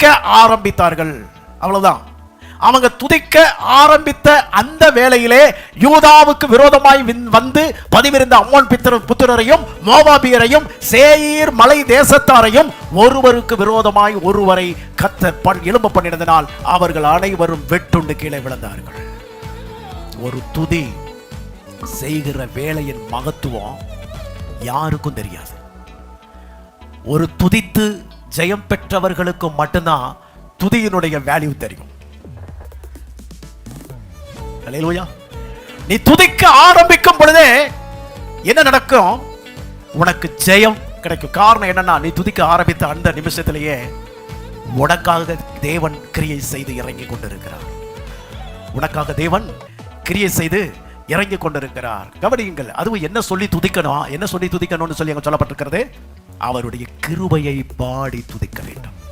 ஆரம்பித்தார்கள். அவ்வளவுதான். அவங்க துதிக்க ஆரம்பித்த அந்த வேளையிலே யூதாவுக்கு விரோதமாய் வந்து பதிவிருந்த அம்மோன் புத்திரரையும் மோவாபியரையும் சேயீர் மலை தேசத்தாரையும் ஒருவருக்கு விரோதமாய் ஒருவரை கர்த்தர் எழும்ப பண்ணினதனால் அவர்கள் அனைவரும் வெட்டுண்டு கீழே விழுந்தார்கள். ஒரு துதி செய்கிற வேளையின் மகத்துவம் யாருக்கும் தெரியாது. ஒரு துதித்து ஜெயம் பெற்றவர்களுக்கு மட்டும்தான் துதியினுடைய வேல்யூ தெரியும். அல்லேலூயா. நீ துதிக்க ஆரம்பிக்கும் பொழுதே என்ன நடக்கும்? உனக்கு ஜெயம் கிடைக்கும். காரணம் என்னன்னா, நீ துதிக்க ஆரம்பித்த அந்த நிமிஷத்திலேயே உனக்காக தேவன் கிரியை செய்து இறங்கி கொண்டிருக்கிறார். உனக்காக தேவன் கிரியை செய்து இறங்கி கொண்டிருக்கிறார். கவனியுங்கள். அதுவும் என்ன சொல்லி துதிக்கணும், என்ன சொல்லி துதிக்கணும்னு சொல்லி அங்க சொல்லப்பட்டிருக்கிறது? அவருடைய கிருபையை பாடி துதிக்க வேண்டும்.